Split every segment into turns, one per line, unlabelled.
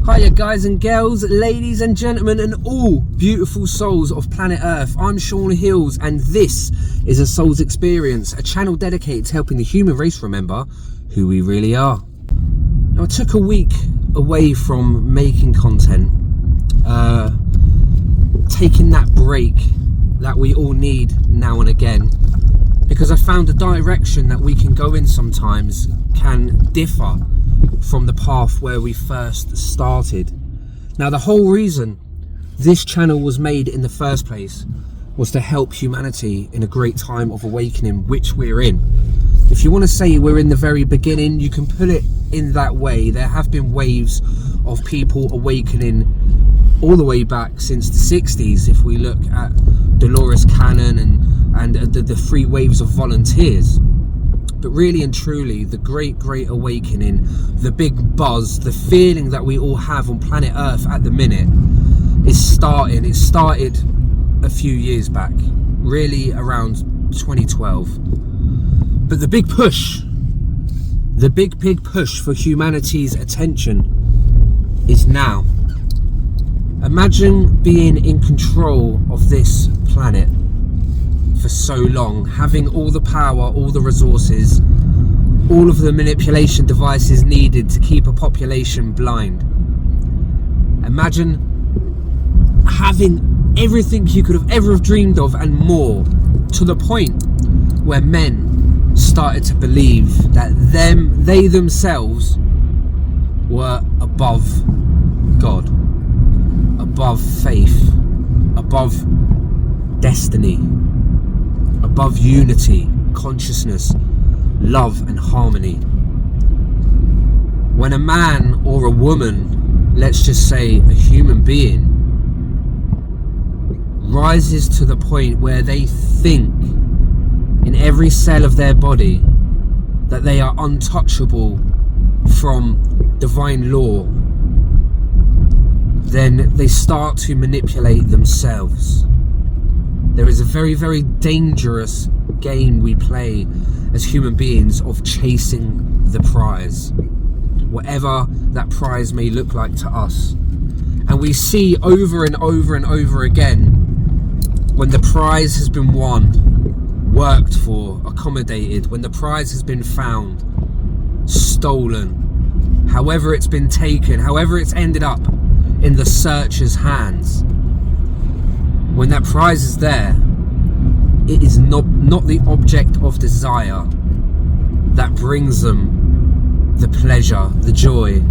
Hiya guys and girls, ladies and gentlemen, and all beautiful souls of planet Earth. I'm Sean Hills and this is A Soul's Experience, a channel dedicated to helping the human race remember who we really are. Now, I took a week away from making content, taking that break that we all need now and again, because I found the direction that we can go in sometimes can differ from the path where we first started. Now, the whole reason this channel was made in the first place was to help humanity in a great time of awakening, which we're in. If you want to say we're in the very beginning, you can put it in that way. There have been waves of people awakening all the way back since the 60s. If we look at Dolores Cannon and the three waves of volunteers. But really and truly, the great awakening, the big buzz, the feeling that we all have on planet Earth at the minute is starting. It started a few years back, really around 2012. But the big push for humanity's attention is now. Imagine being in control of this planet for so long, having all the power, all the resources, all of the manipulation devices needed to keep a population blind. Imagine having everything you could have ever dreamed of and more, to the point where men started to believe that they themselves were above God, above faith, above destiny, above unity, consciousness, love and harmony. When a man or a woman, let's just say a human being, rises to the point where they think in every cell of their body that they are untouchable from divine law, then they start to manipulate themselves. There is a very dangerous game we play as human beings of chasing the prize, whatever that prize may look like to us. And we see over and over again, when the prize has been won, worked for, accommodated, when the prize has been found, stolen, however it's been taken, however it's ended up in the searcher's hands, when that prize is there, it is not the object of desire that brings them the pleasure, the joy.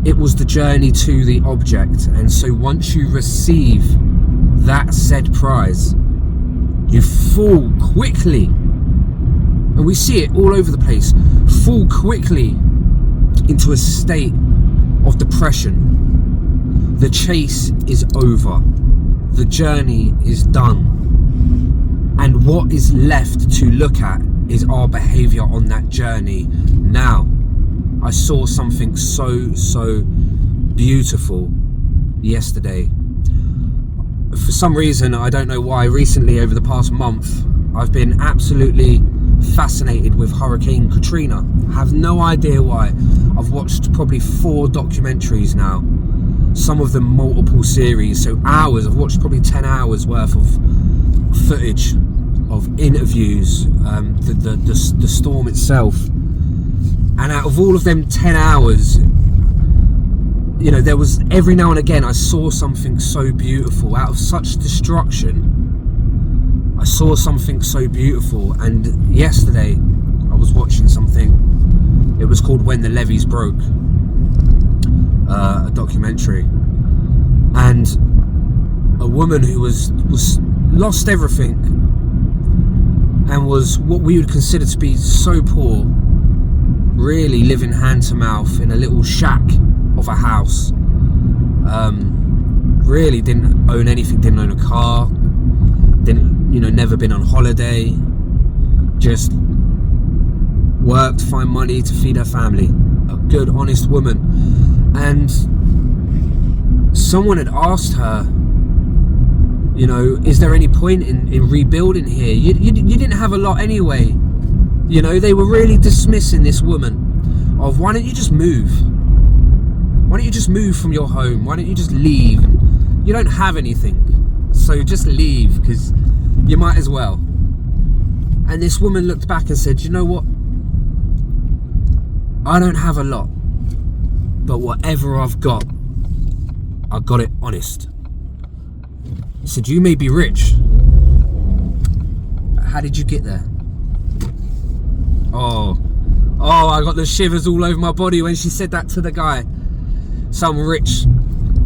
It was the journey to the object. And so once you receive that said prize, you fall quickly, and we see it all over the place, fall quickly into a state of depression. The chase is over. The journey is done, and what is left to look at is our behavior on that journey. Now, I saw something so beautiful yesterday. For some reason, I don't know why, recently over the past month, I've been absolutely fascinated with Hurricane Katrina. I have no idea why. I've watched probably 4 documentaries now, some of them multiple series, so hours. I've watched probably 10 hours worth of footage of interviews, the storm itself. And out of all of them 10 hours, you know, there was every now and again I saw something so beautiful. Out of such destruction, I saw something so beautiful. And yesterday I was watching something, it was called When the Levees Broke, a documentary, and a woman who was lost everything and was what we would consider to be so poor, really living hand to mouth in a little shack of a house, really didn't own anything, didn't own a car, didn't, you know, never been on holiday, just worked, find money to feed her family. A good, honest woman. And someone had asked her, you know, is there any point in rebuilding here? You didn't have a lot anyway. You know, they were really dismissing this woman of, why don't you just move? Why don't you just move from your home? Why don't you just leave? You don't have anything, so just leave, because you might as well. And this woman looked back and said, you know what? I don't have a lot, but whatever I've got, I got it honest. He said, you may be rich, but how did you get there? Oh, I got the shivers all over my body when she said that to the guy. Some rich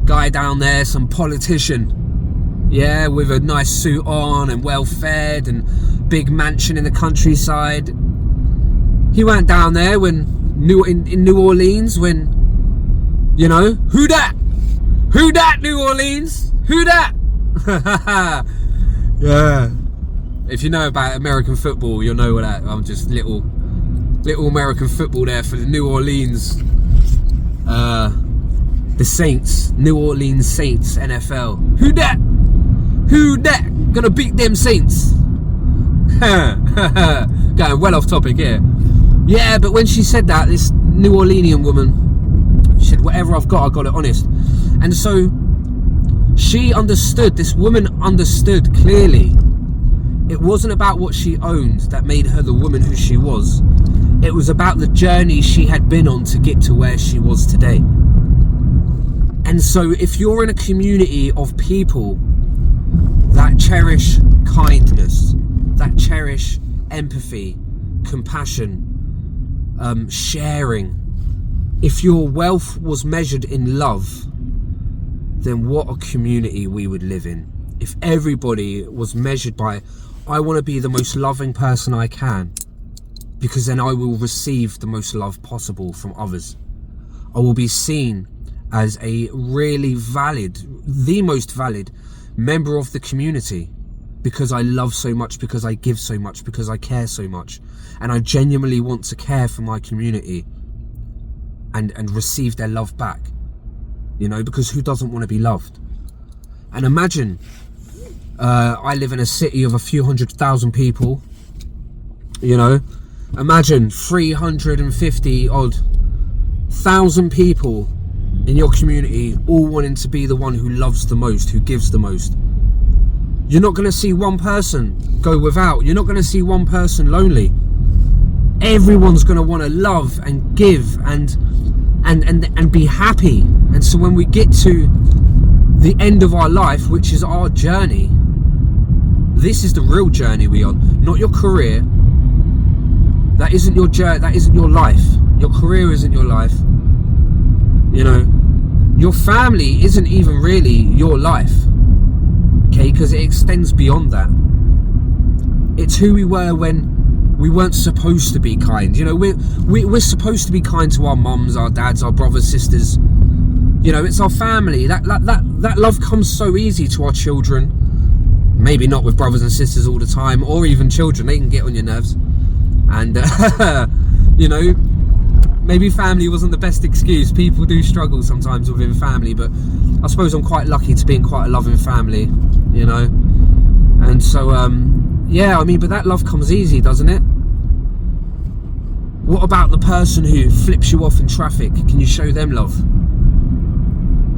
guy down there, some politician, yeah, with a nice suit on and well fed and big mansion in the countryside. He went down there in New Orleans when, you know, who that New Orleans, who that? Yeah, if you know about American football, you'll know what that. I'm just little American football there for the New Orleans, the Saints, New Orleans Saints, NFL. Who that gonna beat them Saints? Going well off topic here. Yeah, but when she said that, this New Orleanian woman, she said, whatever I've got, I got it honest. And so she understood, this woman understood clearly, it wasn't about what she owned that made her the woman who she was. It was about the journey she had been on to get to where she was today. And so if you're in a community of people that cherish kindness, that cherish empathy, compassion, sharing, if your wealth was measured in love, then what a community we would live in. If everybody was measured by, I want to be the most loving person I can, because then I will receive the most love possible from others. I will be seen as a really valid, the most valid member of the community, because I love so much, because I give so much, because I care so much, and I genuinely want to care for my community and receive their love back, you know, because who doesn't want to be loved? And imagine, I live in a city of a few 100,000 people, you know, imagine 350 odd thousand people in your community all wanting to be the one who loves the most, who gives the most. You're not going to see one person go without. You're not going to see one person lonely. Everyone's going to want to love and give and be happy. And so when we get to the end of our life, which is our journey, this is the real journey we're on, not your career. That isn't your journey, that isn't your life. Your career isn't your life. You know, your family isn't even really your life. Okay, because it extends beyond that. It's who we were when we weren't supposed to be kind. You know, we're supposed to be kind to our mums, our dads, our brothers, sisters. You know, it's our family. That love comes so easy to our children. Maybe not with brothers and sisters all the time, or even children. They can get on your nerves. And you know, maybe family wasn't the best excuse. People do struggle sometimes within family, but I suppose I'm quite lucky to be in quite a loving family, you know. And so yeah, I mean, but that love comes easy, doesn't it? What about the person who flips you off in traffic? Can you show them love?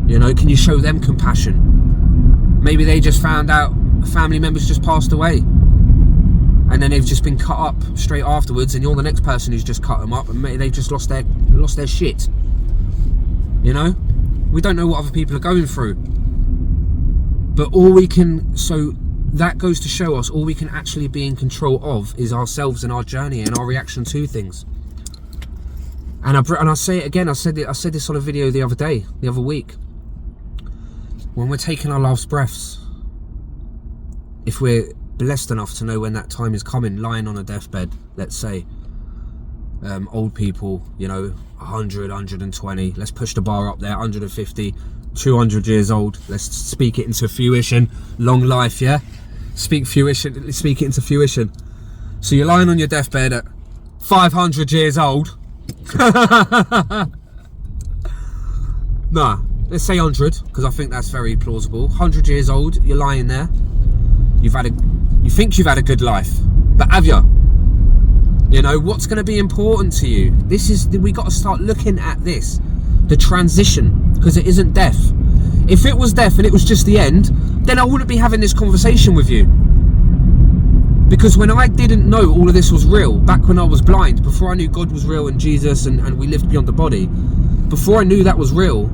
You know, can you show them compassion? Maybe they just found out a family member's just passed away, and then they've just been cut up straight afterwards, and you're the next person who's just cut them up, and maybe they've just lost their shit. You know, we don't know what other people are going through, but all we can, so that goes to show us, all we can actually be in control of is ourselves and our journey and our reaction to things. And I say it again, I said this on a video the other week. When we're taking our last breaths, if we're blessed enough to know when that time is coming, lying on a deathbed, let's say, old people, you know, 100, 120, let's push the bar up there, 150, 200 years old, let's speak it into fruition, long life, yeah? Speak it into fruition. So you're lying on your deathbed at 500 years old. Nah, let's say 100, because I think that's very plausible. 100 years old, you're lying there. You think you've had a good life, but have you? You know, what's going to be important to you? We got to start looking at this, the transition. because it isn't death. If it was death and it was just the end, then I wouldn't be having this conversation with you. Because when I didn't know all of this was real, back when I was blind, before I knew God was real and Jesus and we lived beyond the body, before I knew that was real,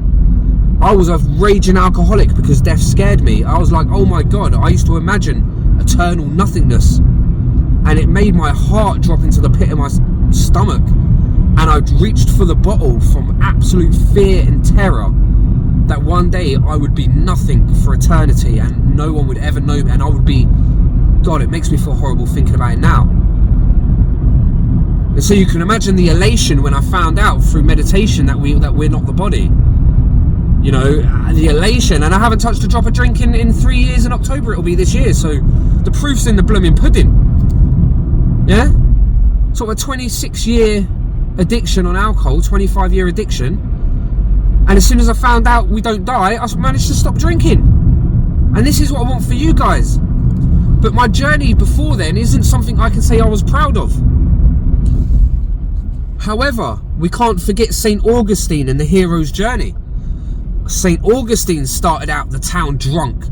I was a raging alcoholic because death scared me. I was like, oh my God, I used to imagine eternal nothingness. And it made my heart drop into the pit of my stomach. And I reached for the bottle from absolute fear and terror that one day I would be nothing for eternity and no one would ever know me, and I would be, God, it makes me feel horrible thinking about it now. And so you can imagine the elation when I found out through meditation that we're not the body. You know, the elation. And I haven't touched a drop of drink in 3 years. In October it'll be this year, so the proof's in the blooming pudding. Yeah? Sort of a 26-year addiction on alcohol, 25-year addiction. And as soon as I found out we don't die, I managed to stop drinking. And this is what I want for you guys. But my journey before then isn't something I can say I was proud of. However, we can't forget St. Augustine and the hero's journey. St. Augustine started out the town drunk,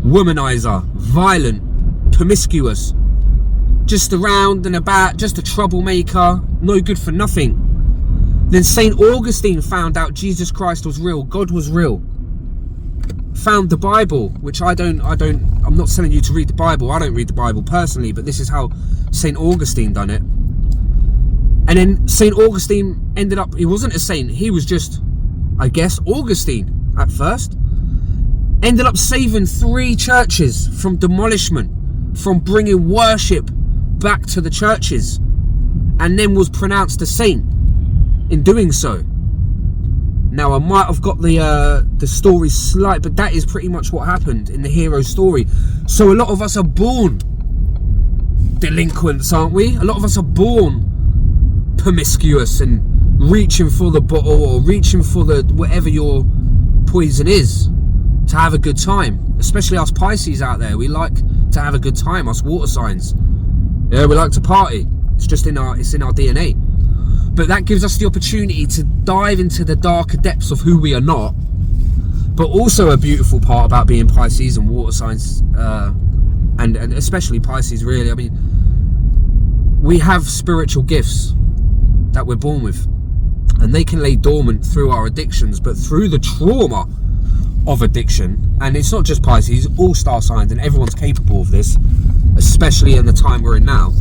womanizer, violent, promiscuous, just around and about, just a troublemaker, no good for nothing. Then St. Augustine found out Jesus Christ was real, God was real. Found the Bible, which I'm not telling you to read the Bible. I don't read the Bible personally, but this is how St. Augustine done it. And then St. Augustine ended up, he wasn't a saint, he was just, I guess, Augustine at first. Ended up saving 3 churches from demolishment, from bringing worship back to the churches, and then was pronounced a saint in doing so. Now I might have got the story slight, but that is pretty much what happened in the hero story. So a lot of us are born delinquents, aren't we? A lot of us are born promiscuous and reaching for the bottle or reaching for the whatever your poison is to have a good time. Especially us Pisces out there, we like to have a good time. Us water signs, yeah, we like to party. It's just in our DNA. But that gives us the opportunity to dive into the darker depths of who we are not. But also a beautiful part about being Pisces and water signs, and especially Pisces, really. I mean, we have spiritual gifts that we're born with, and they can lay dormant through our addictions, but through the trauma of addiction. And it's not just Pisces, all star signs, and everyone's capable of this, especially in the time we're in now.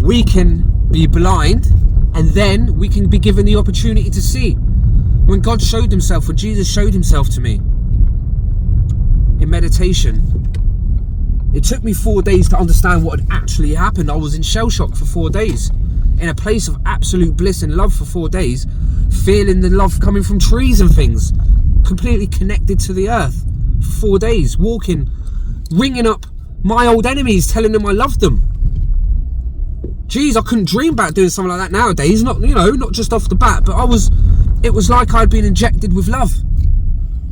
We can be blind, and then we can be given the opportunity to see. When God showed himself, when Jesus showed himself to me in meditation, it took me 4 days to understand what had actually happened. I was in shell shock for 4 days, in a place of absolute bliss and love for 4 days, feeling the love coming from trees and things, completely connected to the earth for 4 days, walking, ringing up my old enemies, telling them I loved them. Geez, I couldn't dream about doing something like that nowadays. Not, you know, not just off the bat, but it was like I'd been injected with love.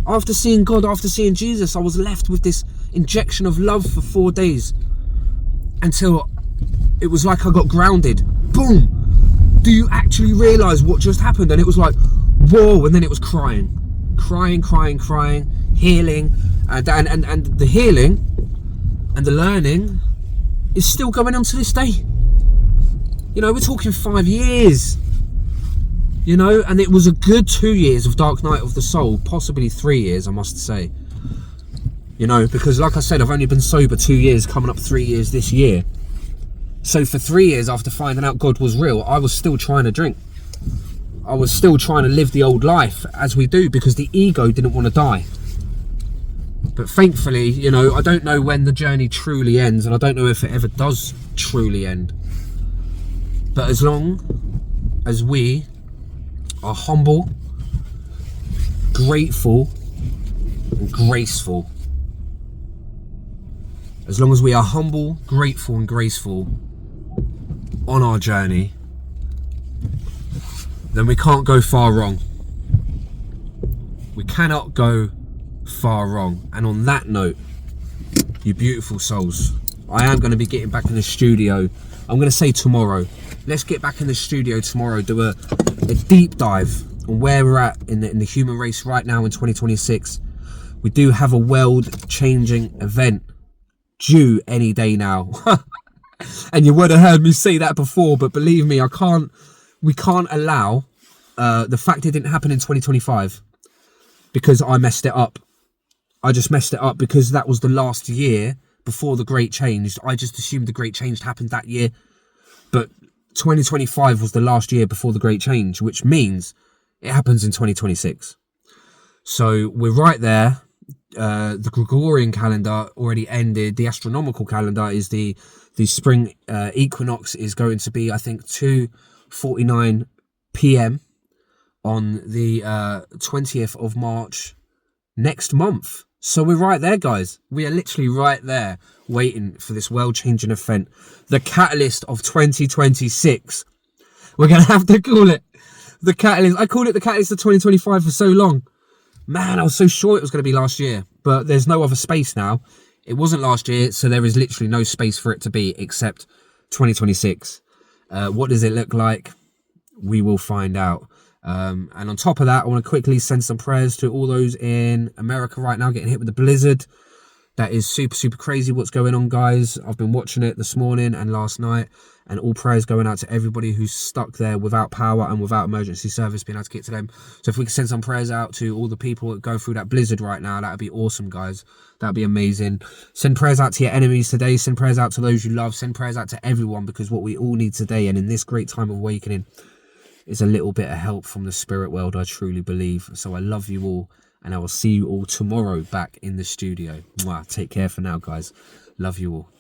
After seeing God, after seeing Jesus, I was left with this injection of love for 4 days, until it was like I got grounded. Boom! Do you actually realise what just happened? And it was like, whoa! And then it was crying, healing, and the healing and the learning is still going on to this day. You know, we're talking 5 years. You know, and it was a good 2 years of dark night of the soul, possibly 3 years, I must say. You know, because like I said, I've only been sober 2 years, coming up 3 years this year. So for 3 years after finding out God was real, I was still trying to drink. I was still trying to live the old life, as we do, because the ego didn't want to die. But thankfully, you know, I don't know when the journey truly ends, and I don't know if it ever does truly end. But as long as we are humble, grateful, and graceful, as long as we are humble, grateful, and graceful on our journey, then we can't go far wrong. We cannot go far wrong. And on that note, you beautiful souls, I am going to be getting back in the studio. I'm going to say tomorrow. Let's get back in the studio tomorrow, do a deep dive and where we're at in the human race right now in 2026, we do have a world-changing event due any day now. And you would have heard me say that before, but believe me, we can't allow the fact it didn't happen in 2025 because I messed it up. I just messed it up because that was the last year before the Great Change. I just assumed the Great Change happened that year, but 2025 was the last year before the Great Change, which means it happens in 2026. So we're right there. The Gregorian calendar already ended. The astronomical calendar is the spring equinox is going to be, I think, 2:49 p.m. on the 20th of March next month. So we're right there, guys. We are literally right there waiting for this world-changing event, the catalyst of 2026. We're going to have to call it the catalyst. I called it the catalyst of 2025 for so long. Man, I was so sure it was going to be last year, but there's no other space now. It wasn't last year, so there is literally no space for it to be except 2026. What does it look like? We will find out. And on top of that, I want to quickly send some prayers to all those in America right now getting hit with the blizzard. That is super, super crazy what's going on, guys. I've been watching it this morning and last night, and all prayers going out to everybody who's stuck there without power and without emergency service being able to get to them. So if we can send some prayers out to all the people that go through that blizzard right now, that would be awesome, guys. That would be amazing. Send prayers out to your enemies today. Send prayers out to those you love. Send prayers out to everyone, because what we all need today and in this great time of awakening is a little bit of help from the spirit world, I truly believe. So I love you all, and I will see you all tomorrow back in the studio. Mwah. Take care for now, guys. Love you all.